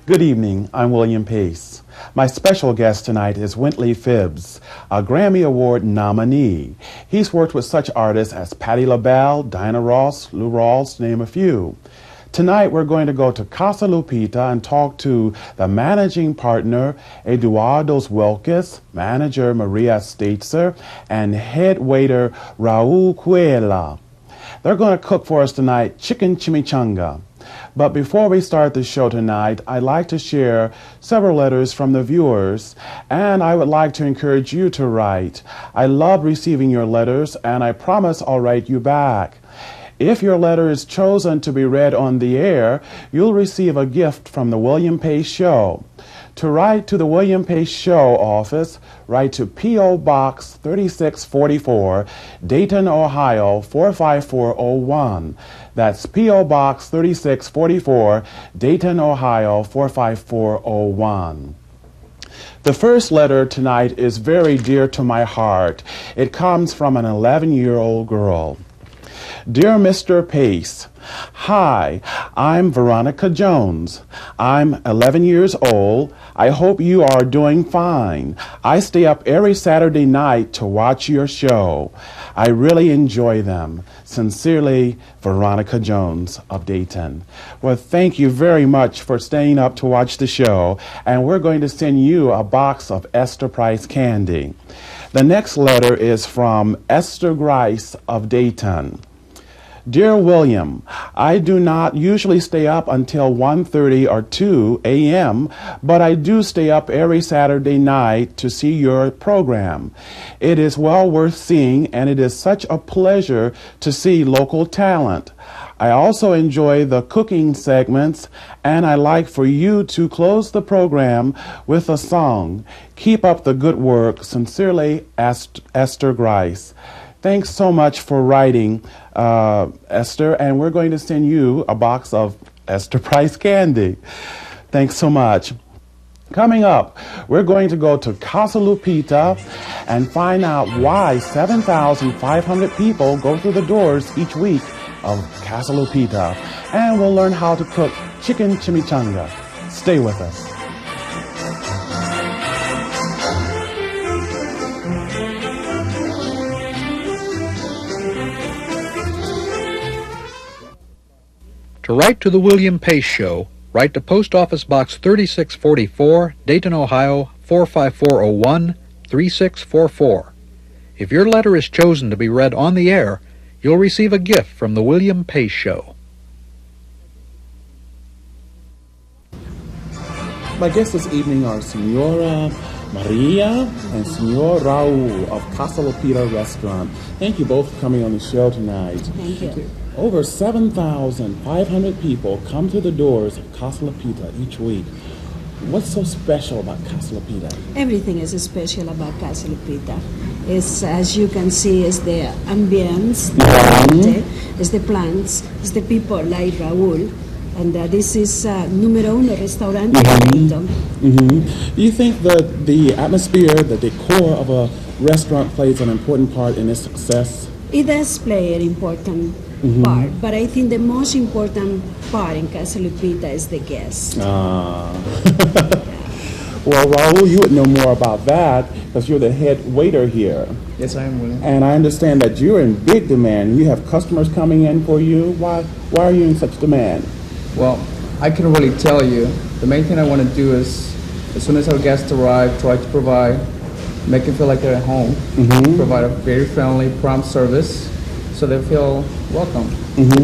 Good evening, I'm William Pace. My special guest tonight is Wentley Phibbs, a Grammy Award nominee. He's worked with such artists as Patti LaBelle, Diana Ross, Lou Rawls, to name a few. Tonight we're going to go to Casa Lupita and talk to the managing partner, Eduardo Wilkes, manager Maria Stetzer, and head waiter Raul Cuela. They're going to cook for us tonight chicken chimichanga. But before we start the show tonight, I'd like to share several letters from the viewers, and I would like to encourage you to write. I love receiving your letters, and I promise I'll write you back. If your letter is chosen to be read on the air, you'll receive a gift from the William Pace Show. To write to the William Pace Show office, write to P.O. Box 3644, Dayton, Ohio 45401. That's P.O. Box 3644, Dayton, Ohio 45401. The first letter tonight is very dear to my heart. It comes from an 11-year-old girl. Dear Mr. Pace, hi, I'm Veronica Jones. I'm 11 years old. I hope you are doing fine. I stay up every Saturday night to watch your show. I really enjoy them. Sincerely, Veronica Jones of Dayton. Well, thank you very much for staying up to watch the show, and we're going to send you a box of Esther Price candy. The next letter is from Esther Grice of Dayton. Dear William, I do not usually stay up until 1:30 or 2 a.m., but I do stay up every Saturday night to see your program. It is well worth seeing, and it is such a pleasure to see local talent. I also enjoy the cooking segments, and I like for you to close the program with a song. Keep up the good work. Sincerely, Esther Grice. Thanks so much for writing, Esther, and we're going to send you a box of Esther Price candy. Thanks so much. Coming up, we're going to go to Casa Lupita and find out why 7,500 people go through the doors each week of Casa Lupita, and we'll learn how to cook chicken chimichanga. Stay with us. To write to the William Pace Show, write to Post Office Box 3644, Dayton, Ohio 45401, 3644. If your letter is chosen to be read on the air, you'll receive a gift from the William Pace Show. My guests this evening are Senora Maria and Senor Raul of Casa Lupita Restaurant. Thank you both for coming on the show tonight. Thank you. Over 7,500 people come to the doors of Casa Lupita each week. What's so special about Casa Lupita? Everything is special about Casa Lupita. It's, as you can see, is the ambience, is the plants, is the people like Raul. And this is numero uno restaurant in Dayton. Do you think that the atmosphere, the decor of a restaurant plays an important part in its success? It does play an important part, but I think the most important part in Casa Lupita is the guests. Well, Raul, you would know more about that because you're the head waiter here. Yes, I am, William. And I understand that you're in big demand. You have customers coming in for you. Why are you in such demand? Well, I can really tell you. The main thing I want to do is, as soon as our guests arrive, try to make them feel like they're at home. Provide a very friendly, prompt service so they feel welcome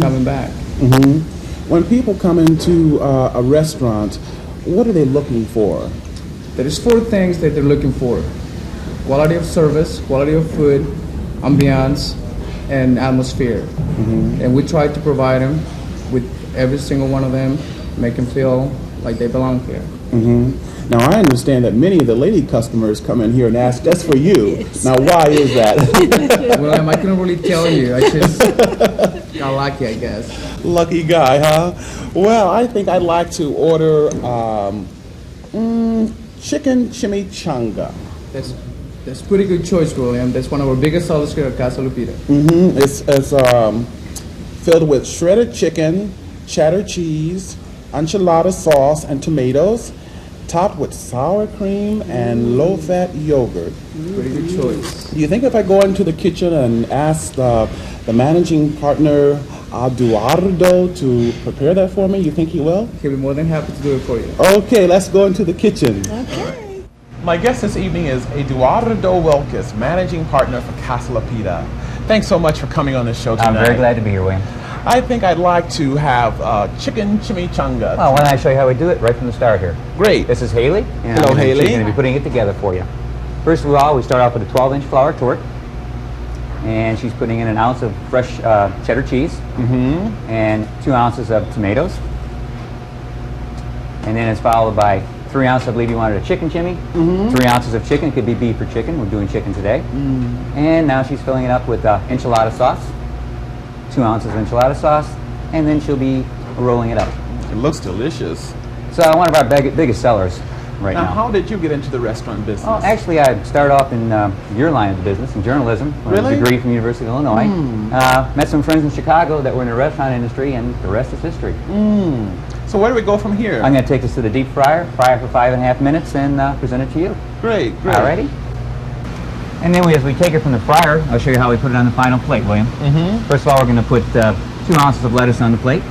coming back. When people come into a restaurant, what are they looking for? There's 4 things that they're looking for: quality of service, quality of food, ambiance, and atmosphere. And we try to provide them with every single one of them, make them feel like they belong here. Now, I understand that many of the lady customers come in here and ask just for you. Yes. Now, why is that? Well, I couldn't really tell you. I just got lucky, I guess. Lucky guy, huh? Well, I think I'd like to order chicken chimichanga. That's pretty good choice, William. That's one of our biggest sellers here at Casa Lupita. It's filled with shredded chicken, cheddar cheese, enchilada sauce and tomatoes, topped with sour cream and low-fat yogurt. Pretty good choice. Do you think if I go into the kitchen and ask the managing partner, Eduardo, to prepare that for me, you think he will? He'll be more than happy to do it for you. Okay, let's go into the kitchen. Okay. My guest this evening is Eduardo Wilkes, managing partner for Casa Lapita. Thanks so much for coming on the show tonight. I'm very glad to be here, William. I think I'd like to have chicken chimichanga. Well, why don't I show you how we do it right from the start here. Great. This is Haley. And Hello, Haley. She's going to be putting it together for you. First of all, we start off with a 12-inch flour torte. And she's putting in an ounce of fresh cheddar cheese. And 2 ounces of tomatoes. And then it's followed by 3 ounces, I believe you wanted a chicken chimney. 3 ounces of chicken, could be beef or chicken. We're doing chicken today. And now she's filling it up with enchilada sauce. 2 ounces of enchilada sauce, and then she'll be rolling it up. It looks delicious. So one of our biggest sellers right now. How did you get into the restaurant business? Oh, actually, I started off in your line of the business, in journalism. Really? A degree from the University of Illinois. Met some friends in Chicago that were in the restaurant industry, and the rest is history. So where do we go from here? I'm going to take this to the deep fryer, fry it for 5.5 minutes, and present it to you. Great, great. Alrighty? And then as we take it from the fryer, I'll show you how we put it on the final plate, William. First of all, we're going to put 2 ounces of lettuce on the plate.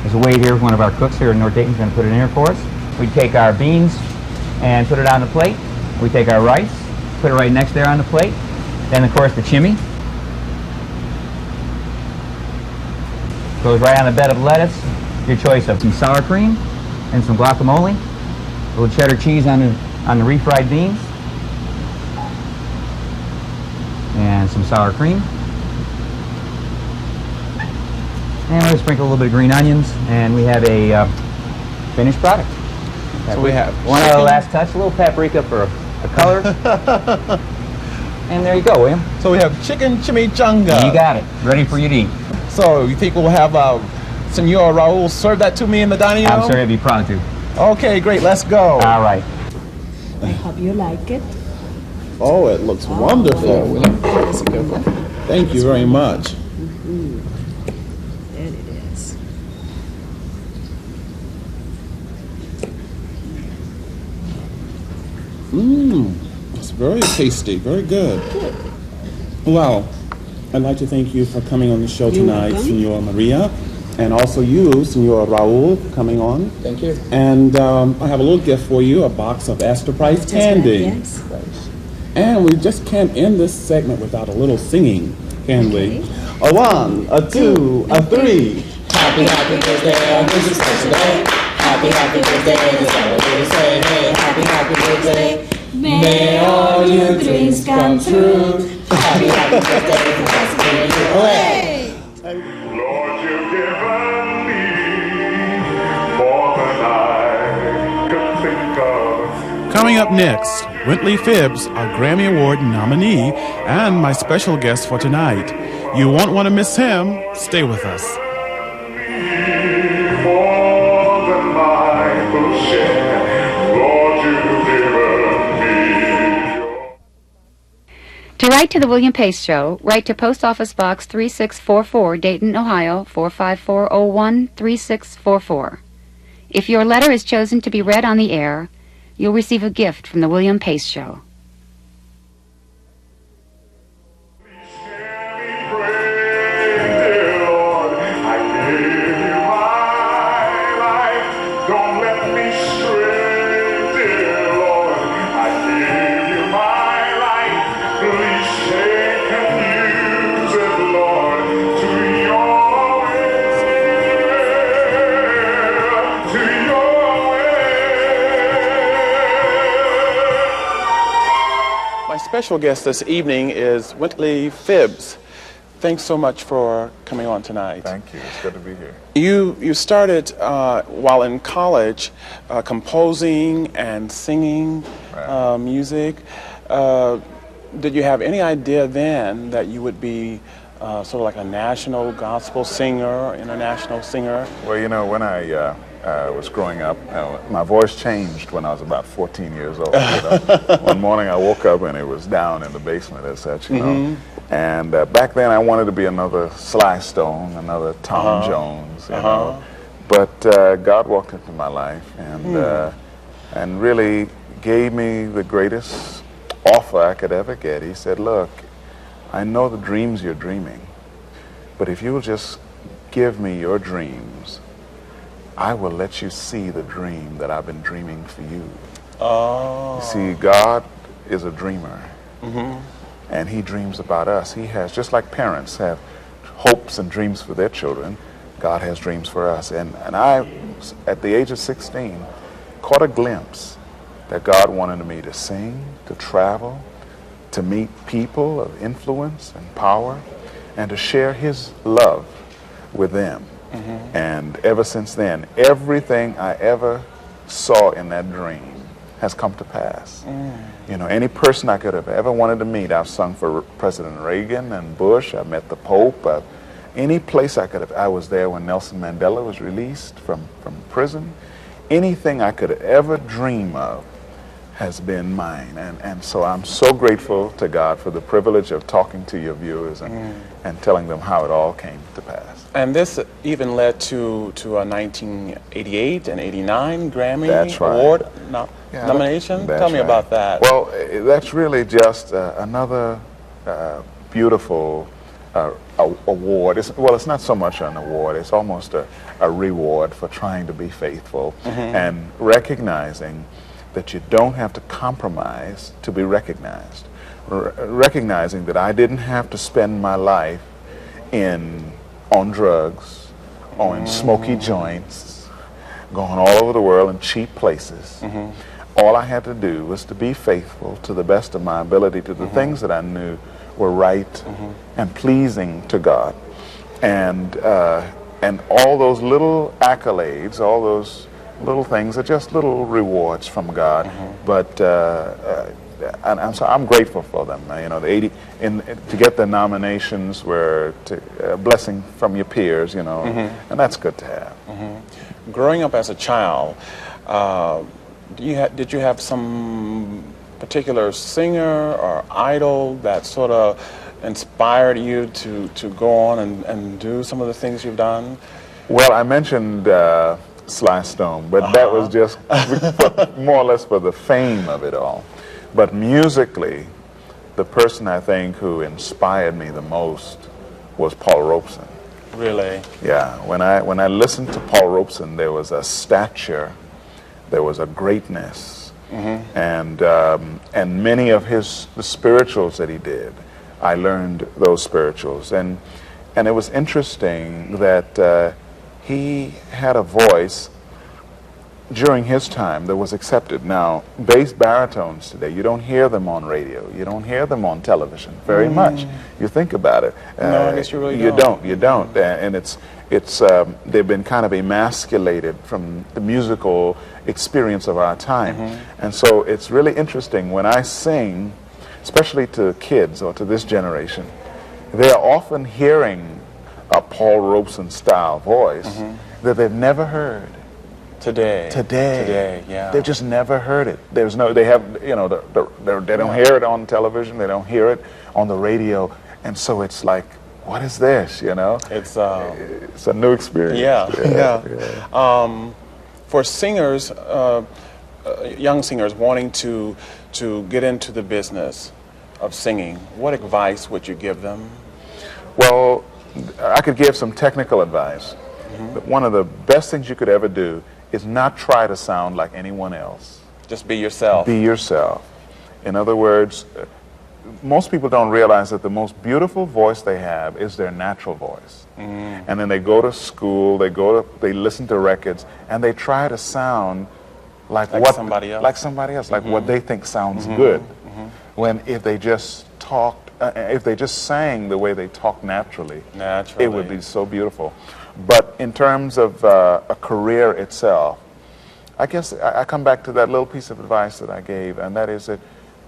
There's a Wade here, one of our cooks here in North Dayton, is going to put it in here for us. We take our beans and put it on the plate. We take our rice, put it right next there on the plate. Then, of course, the chimney. Goes right on the bed of lettuce. Your choice of some sour cream and some guacamole. A little cheddar cheese on the refried beans. And some sour cream. And we'll sprinkle a little bit of green onions, and we have a finished product. So we have one other last touch, a little paprika for a color. And there you go, William. So we have chicken chimichanga. You got it. Ready for you to eat. So you think we'll have Senor Raul serve that to me in the dining room? I'm sure he'd be proud to. Okay, great. Let's go. All right. I hope you like it. Oh, it looks wonderful. Thank you very much. There it is. It's very tasty, very good. Well, I'd like to thank you for coming on the show tonight, welcome. Senor Maria, and also you, Senor Raul, for coming on. Thank you. And I have a little gift for you, a box of Astor Price candy. Yes. And we just can't end this segment without a little singing, can we? A 1, a 2, a 3. Happy, happy birthday on this special day. Happy, happy birthday, that's all we say. Hey, happy, happy birthday. May all your dreams come true. Happy, happy birthday, for us to you away. Lord, you've given me more than I could think of. Coming up next, Wentley Phibbs, our Grammy Award nominee, and my special guest for tonight. You won't want to miss him. Stay with us. More than I could share. Lord, you've given me. To write to the William Pace Show, write to Post Office Box 3644, Dayton, Ohio, 45401 3644. If your letter is chosen to be read on the air, you'll receive a gift from the William Pace Show. Special guest this evening is Wentley Phibbs. Thanks so much for coming on tonight. Thank you. It's good to be here. You started while in college composing and singing music. Did you have any idea then that you would be sort of like a national gospel singer or international singer? Well, you know, when I was growing up, my voice changed when I was about 14 years old. You know? One morning I woke up and it was down in the basement as such, you know. And back then I wanted to be another Sly Stone, another Tom Jones, you know. But God walked into my life and really gave me the greatest offer I could ever get. He said, look, I know the dreams you're dreaming, but if you will just give me your dreams, I will let you see the dream that I've been dreaming for you. Oh. You see, God is a dreamer, and he dreams about us. He has, just like parents have hopes and dreams for their children, God has dreams for us. And I, at the age of 16, caught a glimpse that God wanted me to sing, to travel, to meet people of influence and power, and to share his love with them. And ever since then, everything I ever saw in that dream has come to pass. You know, any person I could have ever wanted to meet, I've sung for President Reagan and Bush, I met the Pope, any place I could have, I was there when Nelson Mandela was released from prison. Anything I could ever dream of has been mine, and so I'm so grateful to God for the privilege of talking to your viewers and telling them how it all came to pass. And this even led to a 1988 and 89 Grammy That's right. Award nomination. That's Tell me right. about that. Well, that's really just another beautiful award. It's not so much an award, it's almost a reward for trying to be faithful and recognizing that you don't have to compromise to be recognized. Recognizing that I didn't have to spend my life on drugs, on smoky joints, going all over the world in cheap places. All I had to do was to be faithful to the best of my ability to the things that I knew were right and pleasing to God. And all those little accolades, all those little things are just little rewards from God, but and so I'm grateful for them. You know, to get the nominations were a blessing from your peers, you know, and that's good to have. Growing up as a child, did you have some particular singer or idol that sort of inspired you to go on and do some of the things you've done? Well, I mentioned Sly Stone, but that was just more or less for the fame of it all. But musically, the person I think who inspired me the most was Paul Robeson. Really? Yeah. When I listened to Paul Robeson, there was a stature, there was a greatness, and many of the spirituals that he did, I learned those spirituals, and it was interesting that he had a voice during his time that was accepted. Now, bass baritones today, you don't hear them on radio, you don't hear them on television very much. You think about it. No, I guess you really don't. You don't, and it's they've been kind of emasculated from the musical experience of our time, and so it's really interesting when I sing, especially to kids or to this generation, they are often hearing a Paul Robeson style voice that they've never heard. Today, yeah. They've just never heard it. They don't hear it on television, they don't hear it on the radio, and so it's like, what is this, you know? It's a new experience. Yeah. For singers, young singers wanting to get into the business of singing, what advice would you give them? Well, I could give some technical advice. But one of the best things you could ever do is not try to sound like anyone else. Just be yourself. Be yourself. In other words, most people don't realize that the most beautiful voice they have is their natural voice. And then they go to school, they listen to records, and they try to sound like somebody else. Like what they think sounds good. When if they just sang the way they talk naturally, it would be so beautiful. But in terms of a career itself, I guess I come back to that little piece of advice that I gave, and that is that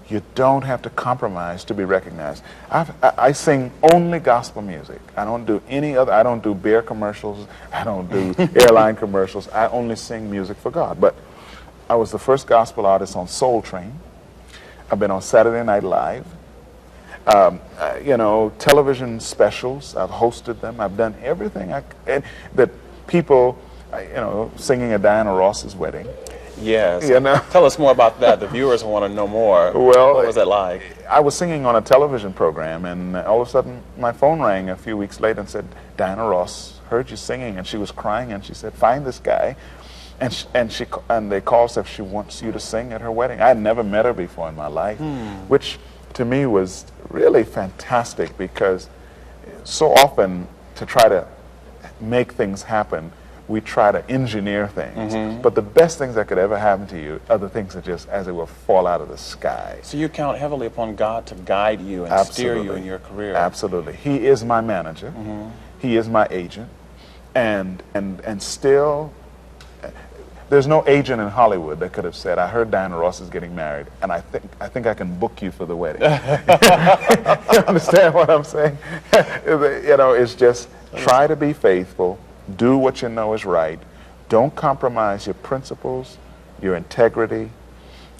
you don't have to compromise to be recognized. I sing only gospel music. I don't do any other. I don't do beer commercials. I don't do airline commercials. I only sing music for God. But I was the first gospel artist on Soul Train. I've been on Saturday Night Live. Television specials. I've hosted them. I've done everything that people singing at Diana Ross's wedding. Yes. You know? Tell us more about that. The viewers want to know more. Well, what was that like? I was singing on a television program, and all of a sudden my phone rang a few weeks later and said, Diana Ross heard you singing, and she was crying, and she said, find this guy. And they called, said she wants you to sing at her wedding. I had never met her before in my life, which to me was really fantastic, because so often to try to make things happen, we try to engineer things. But the best things that could ever happen to you are the things that just, as it will, fall out of the sky. So you count heavily upon God to guide you and steer you in your career. Absolutely. He is my manager. He is my agent. And still, there's no agent in Hollywood that could have said, I heard Diana Ross is getting married, and I think I can book you for the wedding. You understand what I'm saying? It's just try to be faithful, do what you know is right, don't compromise your principles, your integrity,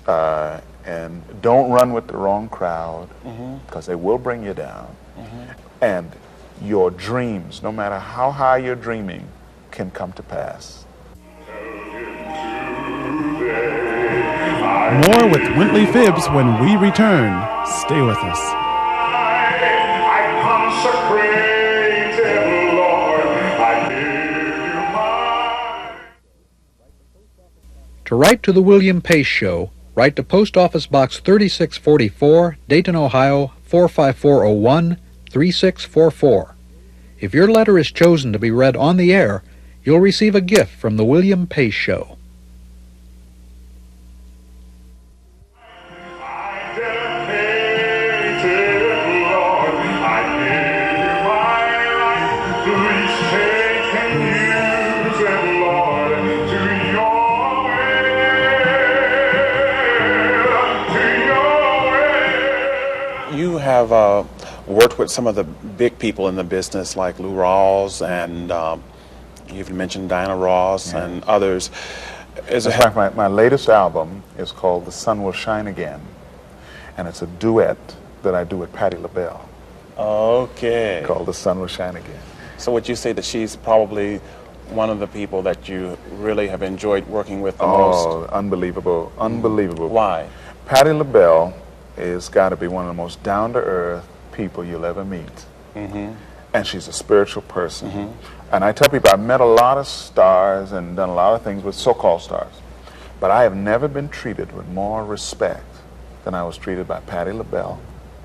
and don't run with the wrong crowd, because they will bring you down. And your dreams, no matter how high you're dreaming, can come to pass. More with Wentley Phibbs when we return. Stay with us. I consecrated, Lord, I give you my... To write to the William Pace Show, write to Post Office Box 3644, Dayton, Ohio 45401, 3644. If your letter is chosen to be read on the air, you'll receive a gift from the William Pace Show. You have worked with some of the big people in the business, like Lou Rawls, and you even mentioned Diana Ross and others. In fact, my latest album is called The Sun Will Shine Again, and it's a duet that I do with Patti LaBelle. Okay. Called The Sun Will Shine Again. So would you say that she's probably one of the people that you really have enjoyed working with the most? Oh, unbelievable, unbelievable. Why? Patti LaBelle is got to be one of the most down-to-earth people you'll ever meet. And she's a spiritual person. And I tell people, I've met a lot of stars and done a lot of things with so-called stars, but I have never been treated with more respect than I was treated by Patti LaBelle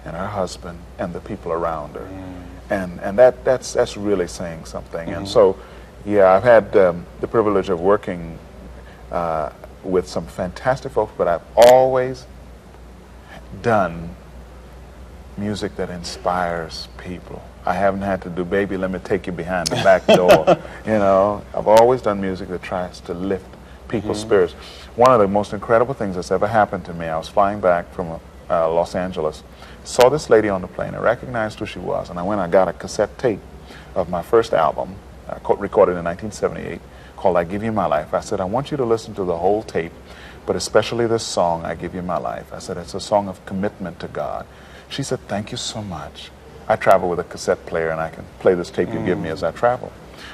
and her husband and the people around her. And that's really saying something. And so, yeah, I've had the privilege of working with some fantastic folks, but I've always done music that inspires people. I haven't had to do, baby, let me take you behind the back door. I've always done music that tries to lift people's spirits. One of the most incredible things that's ever happened to me, I was flying back from Los Angeles, saw this lady on the plane, I recognized who she was, and I got a cassette tape of my first album, recorded in 1978, called I Give You My Life. I said, I want you to listen to the whole tape, but especially this song, I Give You My Life. I said, it's a song of commitment to God. She said, thank you so much. I travel with a cassette player, and I can play this tape you give me as I travel.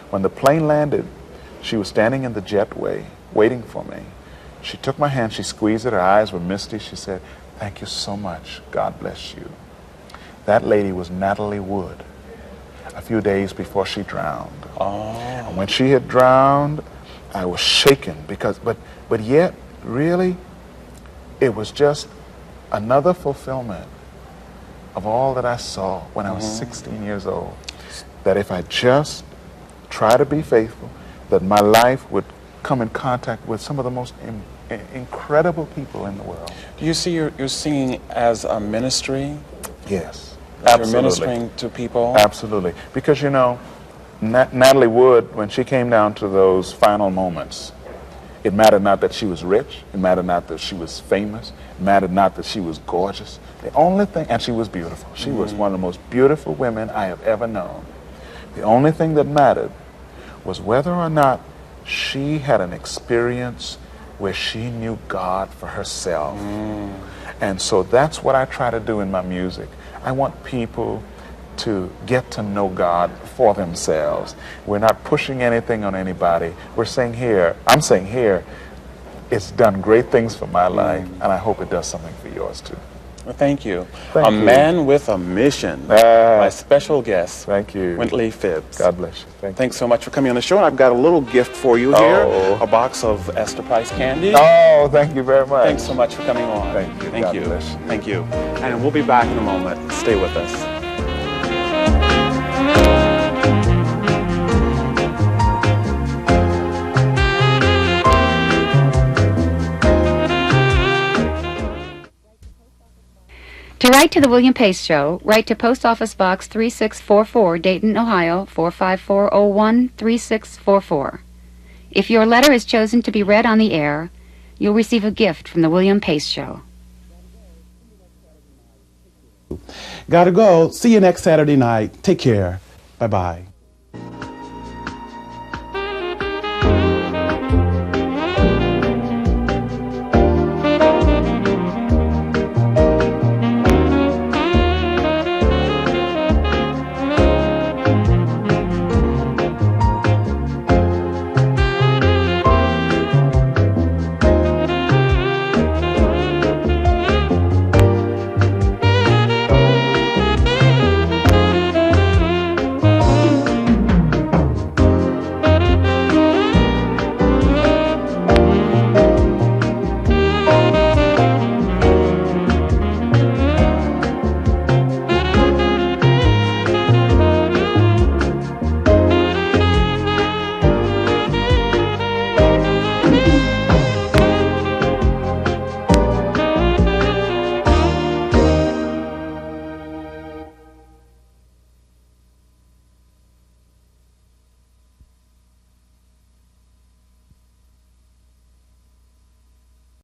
When the plane landed, she was standing in the jetway, waiting for me. She took my hand, she squeezed it, her eyes were misty. She said, thank you so much. God bless you. That lady was Natalie Wood, a few days before she drowned. And when she had drowned, I was shaken, but yet, really, it was just another fulfillment of all that I saw when I was 16 years old. That if I just try to be faithful, that my life would come in contact with some of the most incredible people in the world. Do you see your singing as a ministry? Yes, absolutely. You're ministering to people? Absolutely. Because, Natalie Wood, when she came down to those final moments, it mattered not that she was rich, it mattered not that she was famous, it mattered not that she was gorgeous. The only thing, and she was beautiful. She was one of the most beautiful women I have ever known. The only thing that mattered was whether or not she had an experience where she knew God for herself. And so that's what I try to do in my music. I want people to get to know God for themselves. We're not pushing anything on anybody. We're saying here, I'm saying here, it's done great things for my life, and I hope it does something for yours too. Well, thank you. Thank a you. man with a mission. My special guest. Thank you. Wentley Phibbs. God bless you. Thanks so much for coming on the show. And I've got a little gift for you here. A box of Esther Price candy. Oh, thank you very much. Thanks so much for coming on. Thank you. Thank God you. bless you. Thank you. And we'll be back in a moment. Stay with us. To write to the William Pace Show, write to Post Office Box 3644, Dayton, Ohio, 45401 3644. If your letter is chosen to be read on the air, you'll receive a gift from the William Pace Show. Gotta go. See you next Saturday night. Take care. Bye-bye.